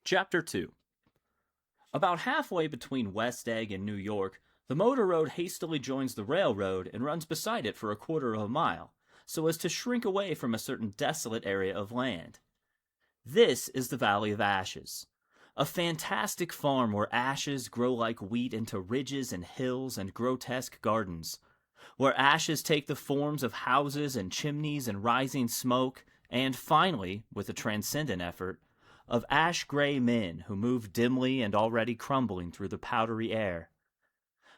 Chapter 2. About halfway between West Egg and New York, the motor road hastily joins the railroad and runs beside it for a quarter of a mile, so as to shrink away from a certain desolate area of land. This is the Valley of Ashes, a fantastic farm where ashes grow like wheat into ridges and hills and grotesque gardens, where ashes take the forms of houses and chimneys and rising smoke, and finally, with a transcendent effort, of ash-gray men who move dimly and already crumbling through the powdery air.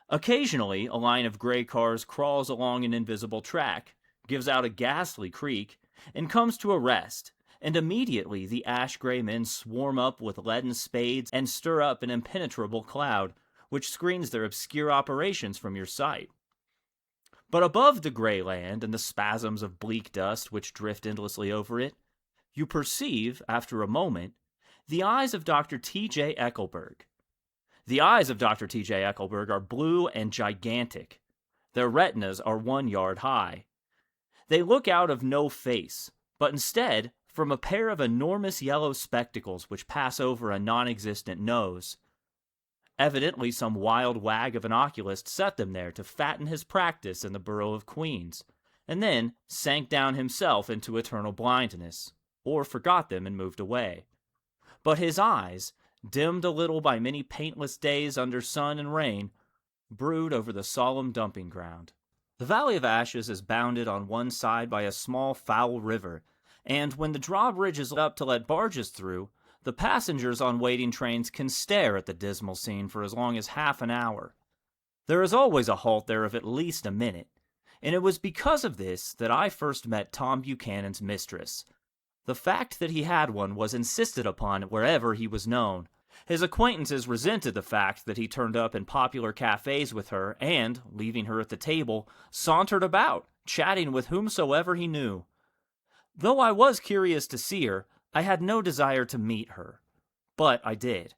Occasionally, a line of gray cars crawls along an invisible track, gives out a ghastly creak, and comes to a rest, and immediately the ash-gray men swarm up with leaden spades and stir up an impenetrable cloud, which screens their obscure operations from your sight. But above the gray land and the spasms of bleak dust which drift endlessly over it, you perceive, after a moment, the eyes of Dr. T.J. Eckelberg. The eyes of Dr. T.J. Eckelberg are blue and gigantic. Their retinas are 1 yard high. They look out of no face, but instead from a pair of enormous yellow spectacles which pass over a non-existent nose. Evidently some wild wag of an oculist set them there to fatten his practice in the borough of Queens, and then sank down himself into eternal blindness, or forgot them and moved away. But his eyes, dimmed a little by many paintless days under sun and rain, brood over the solemn dumping ground. The Valley of Ashes is bounded on one side by a small foul river, and when the drawbridge is up to let barges through, the passengers on waiting trains can stare at the dismal scene for as long as half an hour. There is always a halt there of at least a minute, and it was because of this that I first met Tom Buchanan's mistress. The fact that he had one was insisted upon wherever he was known. His acquaintances resented the fact that he turned up in popular cafes with her and, leaving her at the table, sauntered about, chatting with whomsoever he knew. Though I was curious to see her, I had no desire to meet her. But I did.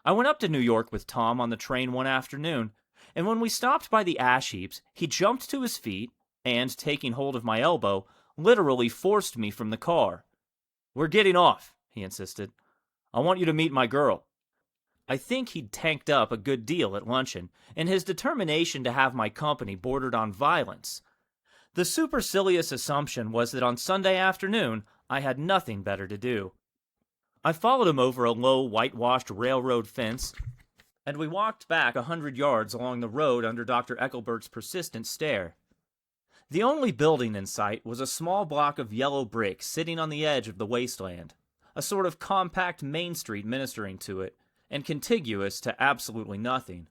I went up to New York with Tom on the train one afternoon, and when we stopped by the ash heaps, he jumped to his feet and, taking hold of my elbow, literally forced me from the car. "We're getting off," he insisted. "I want you to meet my girl." I think he'd tanked up a good deal at luncheon, and his determination to have my company bordered on violence. The supercilious assumption was that on Sunday afternoon I had nothing better to do. I followed him over a low, whitewashed railroad fence, and we walked back 100 yards along the road under Dr. Eckelberg's persistent stare. The only building in sight was a small block of yellow brick sitting on the edge of the wasteland, a sort of compact Main Street ministering to it, and contiguous to absolutely nothing.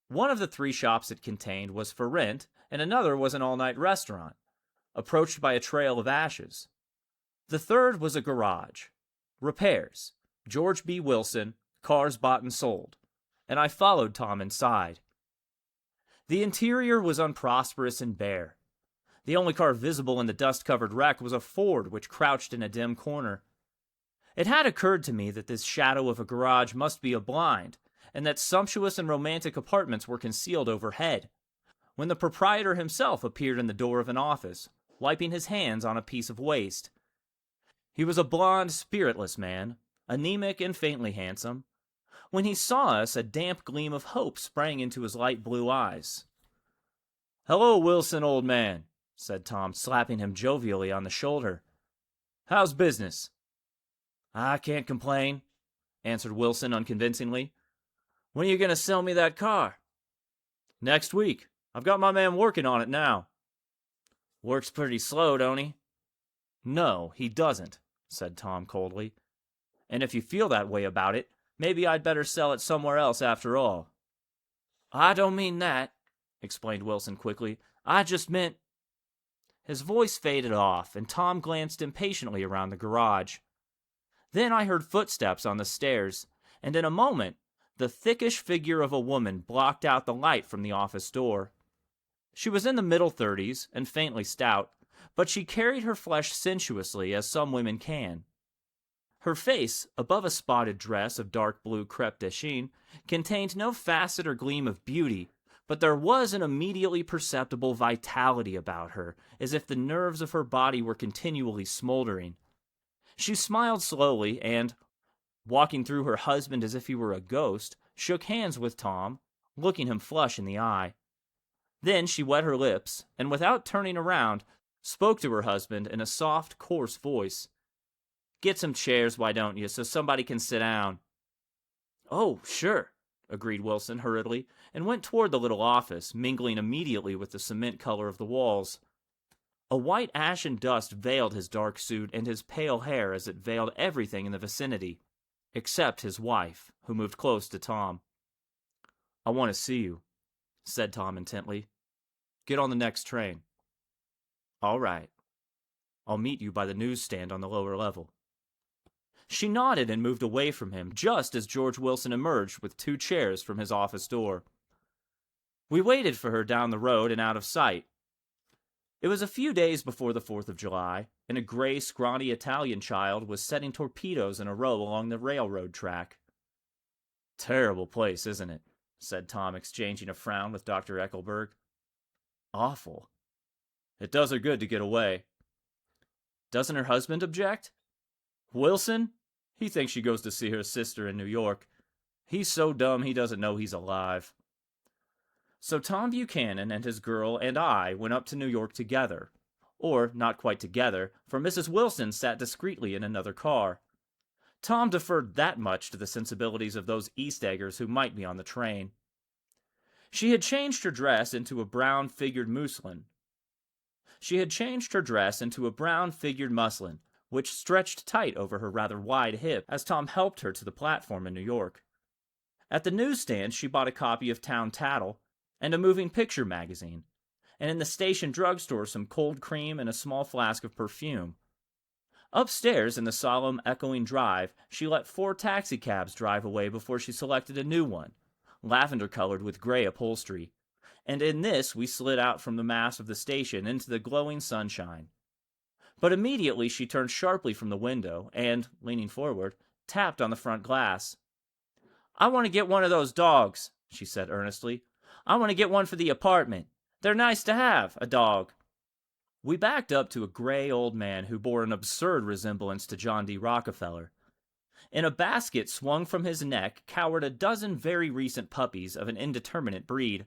One of the 3 shops it contained was for rent, and another was an all-night restaurant, approached by a trail of ashes. The third was a garage. Repairs. George B. Wilson, cars bought and sold. And I followed Tom inside. The interior was unprosperous and bare. The only car visible in the dust-covered wreck was a Ford which crouched in a dim corner. It had occurred to me that this shadow of a garage must be a blind, and that sumptuous and romantic apartments were concealed overhead, when the proprietor himself appeared in the door of an office, wiping his hands on a piece of waste. He was a blond, spiritless man, anemic and faintly handsome. When he saw us, a damp gleam of hope sprang into his light blue eyes. "Hello, Wilson, old man," said Tom, slapping him jovially on the shoulder. "How's business?" "I can't complain," answered Wilson unconvincingly. "When are you going to sell me that car?" "Next week. I've got my man working on it now." "Works pretty slow, don't he?" "No, he doesn't," said Tom coldly. "And if you feel that way about it, maybe I'd better sell it somewhere else after all." "I don't mean that," explained Wilson quickly. "I just meant—" His voice faded off, and Tom glanced impatiently around the garage. Then I heard footsteps on the stairs, and in a moment, the thickish figure of a woman blocked out the light from the office door. She was in the middle 30s and faintly stout, but she carried her flesh sensuously as some women can. Her face, above a spotted dress of dark blue crepe de chine, contained no facet or gleam of beauty, but there was an immediately perceptible vitality about her, as if the nerves of her body were continually smoldering. She smiled slowly and, walking through her husband as if he were a ghost, shook hands with Tom, looking him flush in the eye. Then she wet her lips, and without turning around, spoke to her husband in a soft, coarse voice. "Get some chairs, why don't you, so somebody can sit down." "Oh, sure," agreed Wilson hurriedly, and went toward the little office, mingling immediately with the cement color of the walls. A white ashen dust veiled his dark suit and his pale hair as it veiled everything in the vicinity, except his wife, who moved close to Tom. "I want to see you," said Tom intently. "Get on the next train." "All right. I'll meet you by the newsstand on the lower level." She nodded and moved away from him just as George Wilson emerged with 2 chairs from his office door. We waited for her down the road and out of sight. It was a few days before the 4th of July, and a gray, scrawny Italian child was setting torpedoes in a row along the railroad track. "Terrible place, isn't it?" said Tom, exchanging a frown with Dr. Eckelberg. "Awful. It does her good to get away." "Doesn't her husband object?" "Wilson? He thinks she goes to see her sister in New York. He's so dumb he doesn't know he's alive." So Tom Buchanan and his girl and I went up to New York together. Or, not quite together, for Mrs. Wilson sat discreetly in another car. Tom deferred that much to the sensibilities of those East Eggers who might be on the train. She had changed her dress into a brown figured muslin, which stretched tight over her rather wide hip as Tom helped her to the platform in New York. At the newsstand, she bought a copy of Town Tattle and a moving picture magazine, and in the station drugstore some cold cream and a small flask of perfume. Upstairs in the solemn, echoing drive, she let 4 taxicabs drive away before she selected a new one, lavender-colored with gray upholstery, and in this we slid out from the mass of the station into the glowing sunshine. But immediately she turned sharply from the window and, leaning forward, tapped on the front glass. "I want to get one of those dogs," she said earnestly. "I want to get one for the apartment. They're nice to have, a dog." We backed up to a gray old man who bore an absurd resemblance to John D. Rockefeller. In a basket swung from his neck cowered a dozen very recent puppies of an indeterminate breed.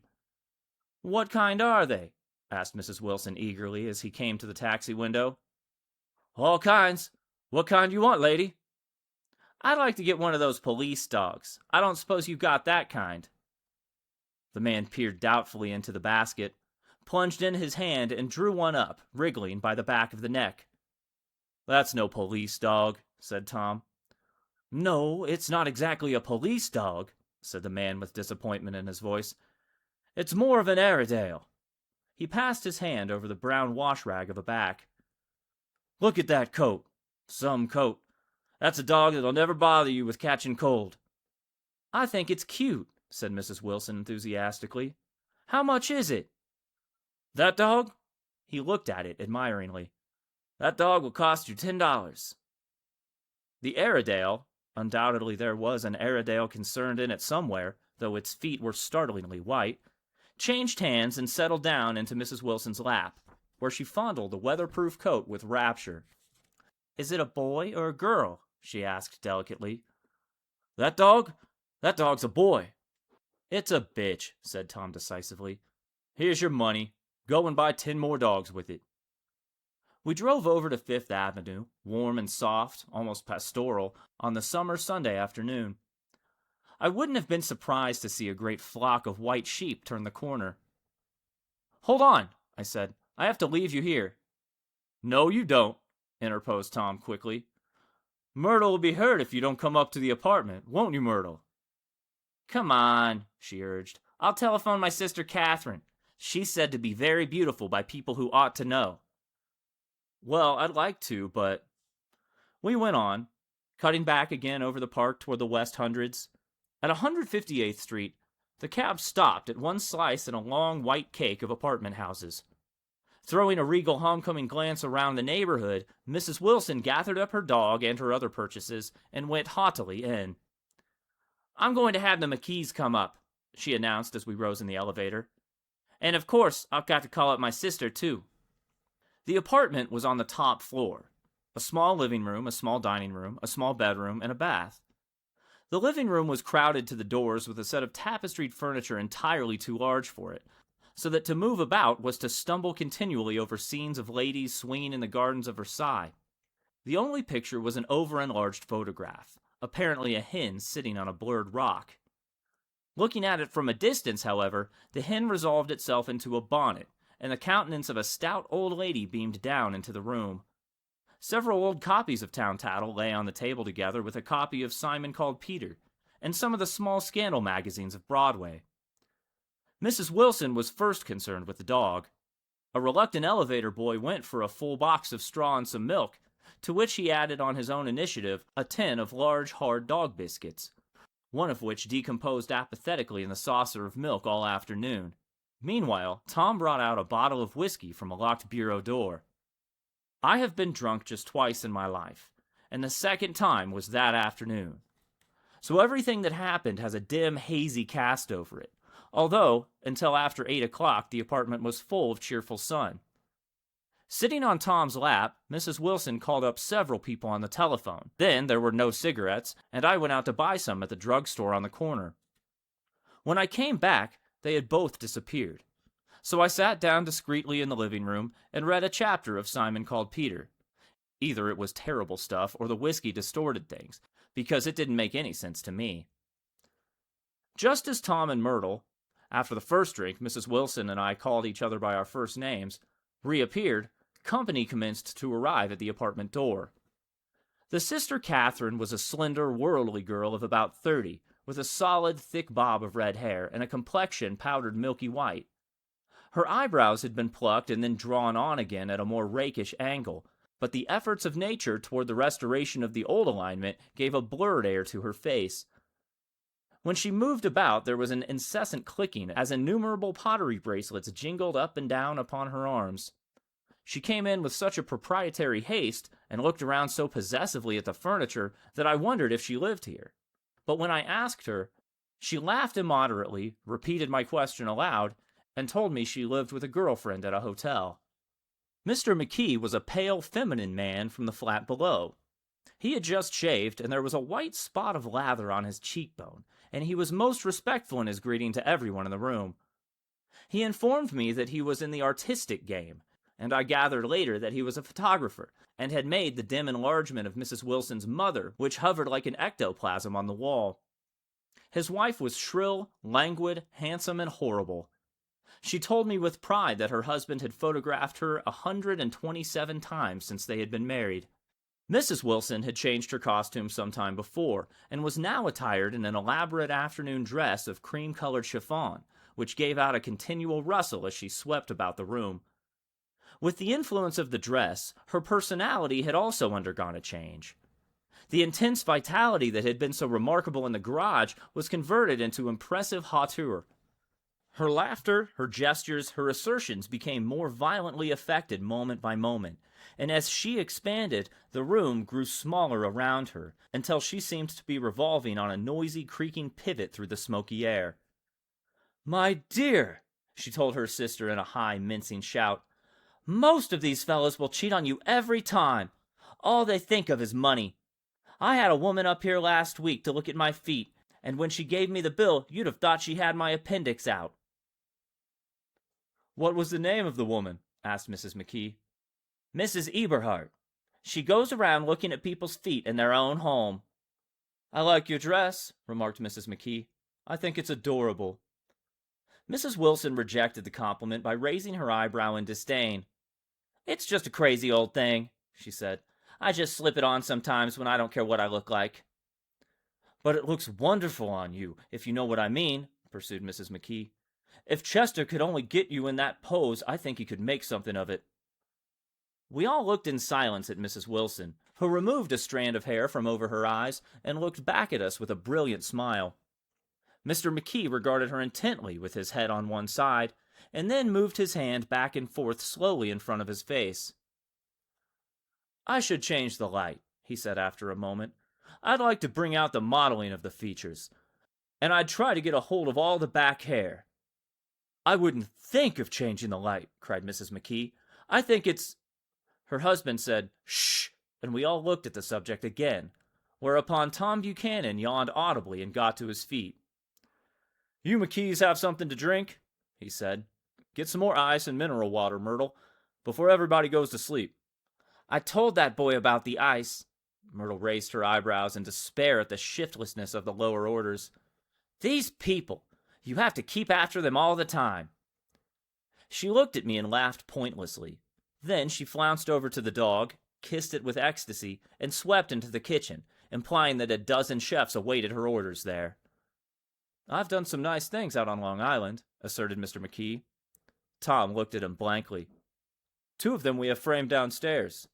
"What kind are they?" asked Mrs. Wilson eagerly as he came to the taxi window. "All kinds. What kind you want, lady?" "I'd like to get one of those police dogs. I don't suppose you've got that kind." The man peered doubtfully into the basket, plunged in his hand, and drew one up, wriggling by the back of the neck. "That's no police dog," said Tom. "No, it's not exactly a police dog," said the man with disappointment in his voice. "It's more of an Airedale." He passed his hand over the brown wash rag of a back. "Look at that coat. Some coat. That's a dog that'll never bother you with catching cold." "I think it's cute," said Mrs. Wilson enthusiastically. "How much is it?" "That dog?" He looked at it admiringly. "That dog will cost you $10. The Airedale, undoubtedly there was an Airedale concerned in it somewhere, though its feet were startlingly white, changed hands and settled down into Mrs. Wilson's lap, where she fondled the weatherproof coat with rapture. "Is it a boy or a girl?" she asked delicately. That dog's a boy." "It's a bitch," said Tom decisively. "Here's your money. Go and buy 10 more dogs with it." We drove over to Fifth Avenue, warm and soft, almost pastoral, on the summer Sunday afternoon. I wouldn't have been surprised to see a great flock of white sheep turn the corner. "Hold on," I said. "I have to leave you here." "No, you don't," interposed Tom quickly. "Myrtle will be hurt if you don't come up to the apartment, won't you, Myrtle?" "Come on," she urged. "I'll telephone my sister Catherine. She's said to be very beautiful by people who ought to know." "Well, I'd like to, but—" We went on, cutting back again over the park toward the West Hundreds. At 158th Street, the cab stopped at one slice in a long white cake of apartment houses. Throwing a regal homecoming glance around the neighborhood, Mrs. Wilson gathered up her dog and her other purchases and went haughtily in. "I'm going to have the McKees come up," she announced as we rose in the elevator. "And of course, I've got to call up my sister, too." The apartment was on the top floor. A small living room, a small dining room, a small bedroom, and a bath. The living room was crowded to the doors with a set of tapestried furniture entirely too large for it, so that to move about was to stumble continually over scenes of ladies swinging in the gardens of Versailles. The only picture was an over-enlarged photograph, apparently a hen sitting on a blurred rock. Looking at it from a distance, however, the hen resolved itself into a bonnet, and the countenance of a stout old lady beamed down into the room. Several old copies of Town Tattle lay on the table together with a copy of Simon Called Peter, and some of the small scandal magazines of Broadway. Mrs. Wilson was first concerned with the dog. A reluctant elevator boy went for a full box of straw and some milk, to which he added on his own initiative a tin of large, hard dog biscuits, one of which decomposed apathetically in the saucer of milk all afternoon. Meanwhile, Tom brought out a bottle of whiskey from a locked bureau door. I have been drunk just twice in my life, and the second time was that afternoon. So everything that happened has a dim, hazy cast over it, although, until after 8 o'clock, the apartment was full of cheerful sun. Sitting on Tom's lap, Mrs. Wilson called up several people on the telephone. Then there were no cigarettes, and I went out to buy some at the drugstore on the corner. When I came back, they had both disappeared. So I sat down discreetly in the living room and read a chapter of Simon Called Peter. Either it was terrible stuff or the whiskey distorted things, because it didn't make any sense to me. Just as Tom and Myrtle, after the first drink Mrs. Wilson and I called each other by our first names, reappeared, company commenced to arrive at the apartment door. The sister Catherine was a slender, worldly girl of about 30, with a solid, thick bob of red hair and a complexion powdered milky white. Her eyebrows had been plucked and then drawn on again at a more rakish angle, but the efforts of nature toward the restoration of the old alignment gave a blurred air to her face. When she moved about, there was an incessant clicking as innumerable pottery bracelets jingled up and down upon her arms. She came in with such a proprietary haste and looked around so possessively at the furniture that I wondered if she lived here. But when I asked her, she laughed immoderately, repeated my question aloud, and told me she lived with a girlfriend at a hotel. Mr. McKee was a pale, feminine man from the flat below. He had just shaved, and there was a white spot of lather on his cheekbone, and he was most respectful in his greeting to everyone in the room. He informed me that he was in the artistic game, and I gathered later that he was a photographer, and had made the dim enlargement of Mrs. Wilson's mother, which hovered like an ectoplasm on the wall. His wife was shrill, languid, handsome, and horrible. She told me with pride that her husband had photographed her 127 times since they had been married. Mrs. Wilson had changed her costume some time before, and was now attired in an elaborate afternoon dress of cream-colored chiffon, which gave out a continual rustle as she swept about the room. With the influence of the dress, her personality had also undergone a change. The intense vitality that had been so remarkable in the garage was converted into impressive hauteur. Her laughter, her gestures, her assertions became more violently affected moment by moment, and as she expanded, the room grew smaller around her, until she seemed to be revolving on a noisy, creaking pivot through the smoky air. "My dear," she told her sister in a high, mincing shout, "most of these fellows will cheat on you every time. All they think of is money. I had a woman up here last week to look at my feet, and when she gave me the bill, you'd have thought she had my appendix out." "What was the name of the woman?" asked Mrs. McKee. "Mrs. Eberhardt. She goes around looking at people's feet in their own home." "I like your dress," remarked Mrs. McKee. "I think it's adorable." Mrs. Wilson rejected the compliment by raising her eyebrow in disdain. "It's just a crazy old thing," she said. "I just slip it on sometimes when I don't care what I look like." "But it looks wonderful on you, if you know what I mean," pursued Mrs. McKee. "If Chester could only get you in that pose, I think he could make something of it." We all looked in silence at Mrs. Wilson, who removed a strand of hair from over her eyes and looked back at us with a brilliant smile. Mr. McKee regarded her intently with his head on one side, and then moved his hand back and forth slowly in front of his face. "I should change the light," he said after a moment. "I'd like to bring out the modeling of the features, and I'd try to get a hold of all the back hair." "I wouldn't think of changing the light," cried Mrs. McKee. "I think it's—" Her husband said, "Shh," and we all looked at the subject again, whereupon Tom Buchanan yawned audibly and got to his feet. "You McKees have something to drink?" he said. "Get some more ice and mineral water, Myrtle, before everybody goes to sleep." "I told that boy about the ice." Myrtle raised her eyebrows in despair at the shiftlessness of the lower orders. "These people! You have to keep after them all the time." She looked at me and laughed pointlessly. Then she flounced over to the dog, kissed it with ecstasy, and swept into the kitchen, implying that a dozen chefs awaited her orders there. "I've done some nice things out on Long Island," asserted Mr. McKee. Tom looked at him blankly. "Two of them we have framed downstairs."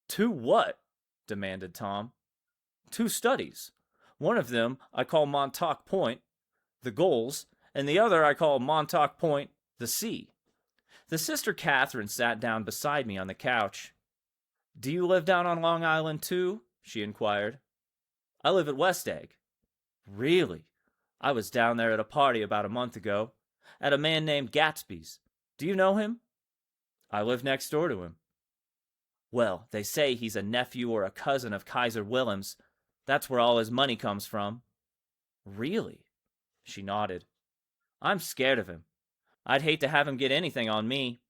"Two what?" demanded Tom. "Two studies. One of them I call Montauk Point, the Gulls, and the other I call Montauk Point, the Sea." The sister Catherine sat down beside me on the couch. "Do you live down on Long Island, too?" she inquired. "I live at West Egg." "Really? I was down there at a party about a month ago, at a man named Gatsby's. Do you know him?" "I live next door to him." "Well, they say he's a nephew or a cousin of Kaiser Wilhelm's. That's where all his money comes from." "Really?" She nodded. "I'm scared of him. I'd hate to have him get anything on me."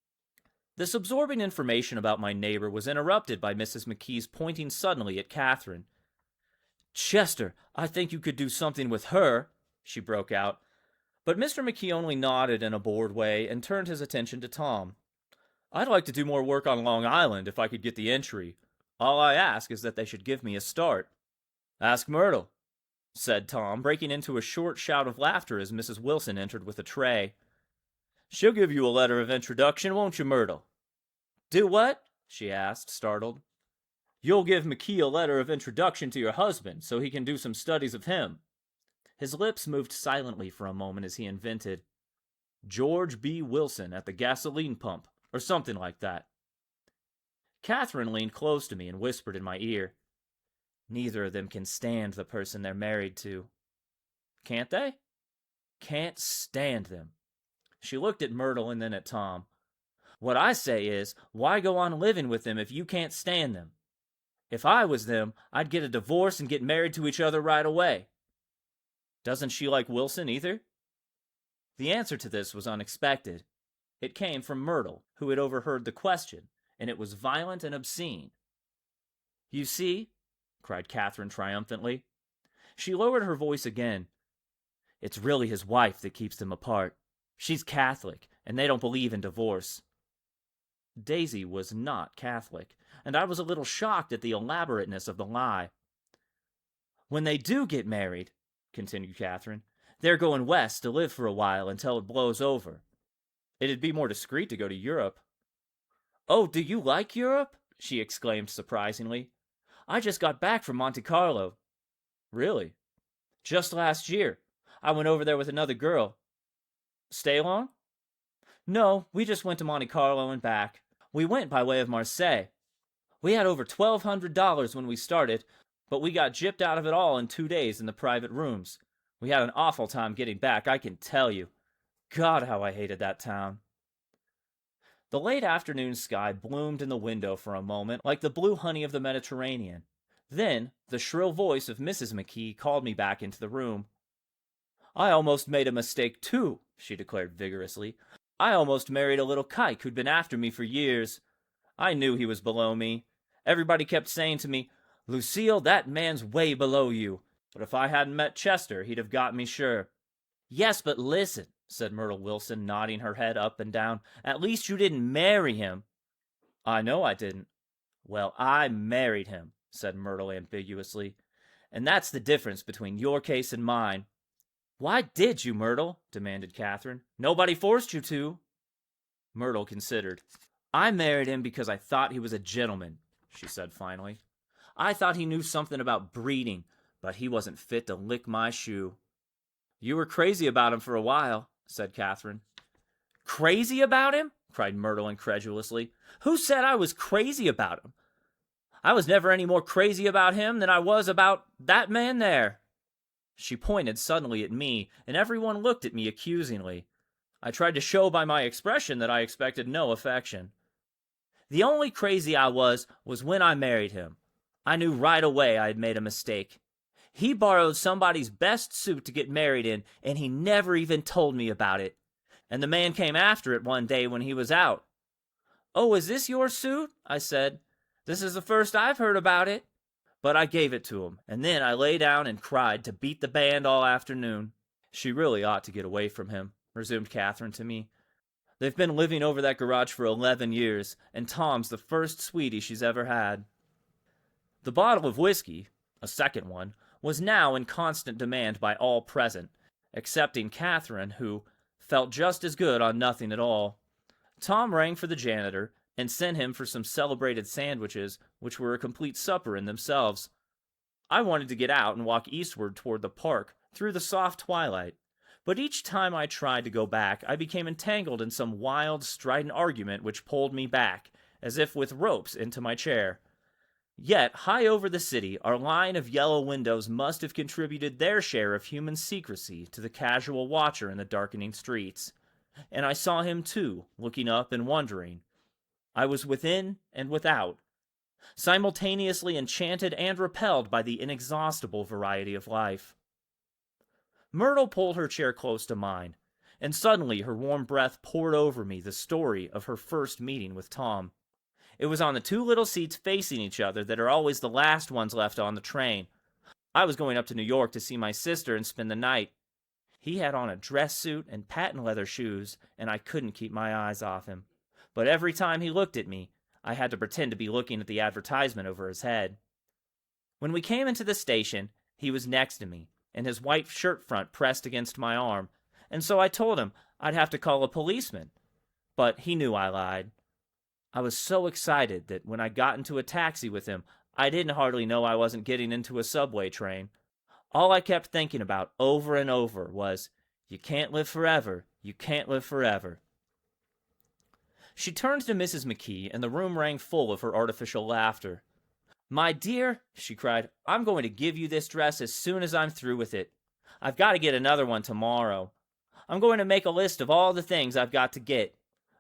This absorbing information about my neighbor was interrupted by Mrs. McKee's pointing suddenly at Catherine. "Chester, I think you could do something with her," she broke out. But Mr. McKee only nodded in a bored way and turned his attention to Tom. "I'd like to do more work on Long Island if I could get the entry. All I ask is that they should give me a start." "Ask Myrtle," said Tom, breaking into a short shout of laughter as Mrs. Wilson entered with a tray. "She'll give you a letter of introduction, won't you, Myrtle?" "Do what?" she asked, startled. "You'll give McKee a letter of introduction to your husband so he can do some studies of him." His lips moved silently for a moment as he invented, "George B. Wilson at the gasoline pump," or something like that. Catherine leaned close to me and whispered in my ear, "Neither of them can stand the person they're married to." "Can't they?" "Can't stand them." She looked at Myrtle and then at Tom. "What I say is, why go on living with them if you can't stand them? If I was them, I'd get a divorce and get married to each other right away." "Doesn't she like Wilson either?" The answer to this was unexpected. It came from Myrtle, who had overheard the question, and it was violent and obscene. "You see?" cried Catherine triumphantly. She lowered her voice again. "It's really his wife that keeps them apart. She's Catholic, and they don't believe in divorce." Daisy was not Catholic, and I was a little shocked at the elaborateness of the lie. "When they do get married," continued Catherine, "they're going west to live for a while until it blows over. It'd be more discreet to go to Europe." "Oh, do you like Europe?" she exclaimed surprisingly. "I just got back from Monte Carlo." "Really?" "Just last year. I went over there with another girl." "Stay long?" "No, we just went to Monte Carlo and back. We went by way of Marseille. We had over $1,200 when we started, but we got gypped out of it all in 2 days in the private rooms. We had an awful time getting back, I can tell you. God, how I hated that town." The late afternoon sky bloomed in the window for a moment like the blue honey of the Mediterranean. Then the shrill voice of Mrs. McKee called me back into the room. "I almost made a mistake, too," she declared vigorously. "I almost married a little kike who'd been after me for years. I knew he was below me. Everybody kept saying to me, 'Lucille, that man's way below you.' But if I hadn't met Chester, he'd have got me sure." "Yes, but listen," said Myrtle Wilson, nodding her head up and down. "At least you didn't marry him." "I know I didn't." "Well, I married him," said Myrtle ambiguously. "And that's the difference between your case and mine." "Why did you, Myrtle?" demanded Catherine. "Nobody forced you to." Myrtle considered. "I married him because I thought he was a gentleman," she said finally. "I thought he knew something about breeding, but he wasn't fit to lick my shoe." "You were crazy about him for a while," said Catherine. "Crazy about him?" cried Myrtle incredulously. "Who said I was crazy about him? I was never any more crazy about him than I was about that man there." She pointed suddenly at me, and everyone looked at me accusingly. I tried to show by my expression that I expected no affection. "The only crazy I was when I married him. I knew right away I had made a mistake. He borrowed somebody's best suit to get married in, and he never even told me about it. And the man came after it one day when he was out. "Oh, is this your suit?" I said. "This is the first I've heard about it." But I gave it to him, and then I lay down and cried to beat the band all afternoon. "She really ought to get away from him," resumed Catherine to me. "They've been living over that garage for 11 years, and Tom's the first sweetie she's ever had." The bottle of whiskey, a second one, was now in constant demand by all present, excepting Catherine, who felt just as good on nothing at all. Tom rang for the janitor and sent him for some celebrated sandwiches, which were a complete supper in themselves. I wanted to get out and walk eastward toward the park through the soft twilight, but each time I tried to go back, I became entangled in some wild, strident argument which pulled me back, as if with ropes, into my chair. Yet, high over the city, our line of yellow windows must have contributed their share of human secrecy to the casual watcher in the darkening streets. And I saw him too, looking up and wondering. I was within and without, simultaneously enchanted and repelled by the inexhaustible variety of life. Myrtle pulled her chair close to mine, and suddenly her warm breath poured over me the story of her first meeting with Tom. It was on the two little seats facing each other that are always the last ones left on the train. I was going up to New York to see my sister and spend the night. He had on a dress suit and patent leather shoes, and I couldn't keep my eyes off him. But every time he looked at me, I had to pretend to be looking at the advertisement over his head. When we came into the station, he was next to me, and his white shirt front pressed against my arm, and so I told him I'd have to call a policeman. But he knew I lied. I was so excited that when I got into a taxi with him, I didn't hardly know I wasn't getting into a subway train. All I kept thinking about over and over was, "You can't live forever, you can't live forever." She turned to Mrs. McKee, and the room rang full of her artificial laughter. "My dear," she cried, "I'm going to give you this dress as soon as I'm through with it. I've got to get another one tomorrow. I'm going to make a list of all the things I've got to get.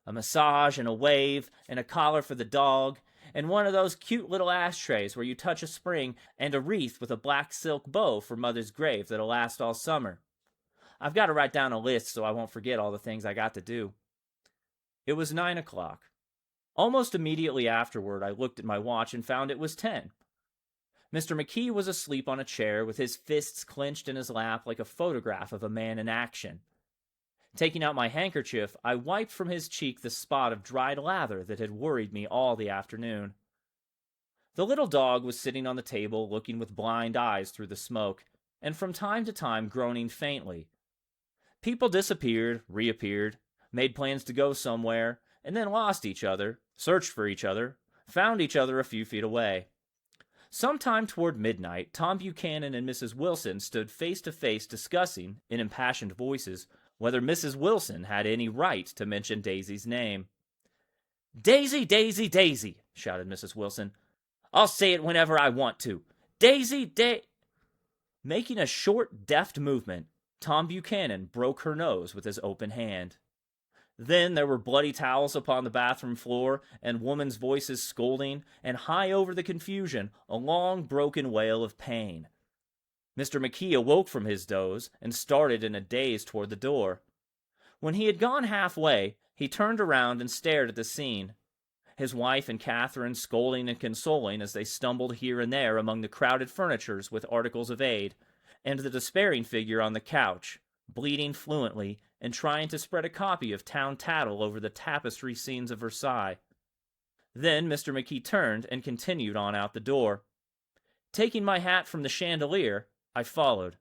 A massage and a wave and a collar for the dog, and one of those cute little ashtrays where you touch a spring, and a wreath with a black silk bow for Mother's grave that'll last all summer. I've got to write down a list so I won't forget all the things I got to do." It was 9 o'clock. Almost immediately afterward, I looked at my watch and found it was 10. Mr. McKee was asleep on a chair with his fists clenched in his lap like a photograph of a man in action. Taking out my handkerchief, I wiped from his cheek the spot of dried lather that had worried me all the afternoon. The little dog was sitting on the table looking with blind eyes through the smoke, and from time to time groaning faintly. People disappeared, reappeared, made plans to go somewhere, and then lost each other, searched for each other, found each other a few feet away. Sometime toward midnight, Tom Buchanan and Mrs. Wilson stood face to face discussing, in impassioned voices, whether Mrs. Wilson had any right to mention Daisy's name. "Daisy, Daisy, Daisy," shouted Mrs. Wilson. "I'll say it whenever I want to. Daisy, Making a short, deft movement, Tom Buchanan broke her nose with his open hand. Then there were bloody towels upon the bathroom floor, and women's voices scolding, and high over the confusion, a long, broken wail of pain. Mr. McKee awoke from his doze and started in a daze toward the door. When he had gone halfway, he turned around and stared at the scene. His wife and Catherine scolding and consoling as they stumbled here and there among the crowded furnitures with articles of aid, and the despairing figure on the couch, bleating fluently and trying to spread a copy of Town Tattle over the tapestry scenes of Versailles. Then Mr. McKee turned and continued on out the door. Taking my hat from the chandelier, I followed.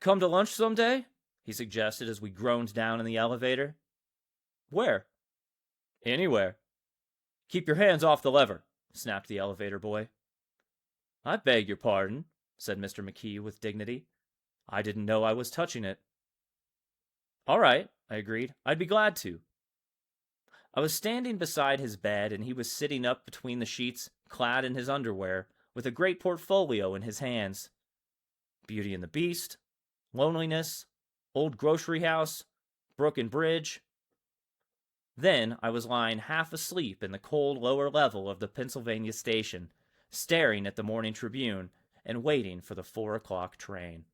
"Come to lunch someday?" he suggested as we groaned down in the elevator. "Where?" "Anywhere." "Keep your hands off the lever," snapped the elevator boy. "I beg your pardon," said Mr. McKee with dignity. "I didn't know I was touching it." "All right," I agreed. "I'd be glad to." I was standing beside his bed, and he was sitting up between the sheets, clad in his underwear, with a great portfolio in his hands. Beauty and the Beast, Loneliness, Old Grocery House, Brook and Bridge. Then I was lying half asleep in the cold lower level of the Pennsylvania station, staring at the Morning Tribune and waiting for the 4 o'clock train.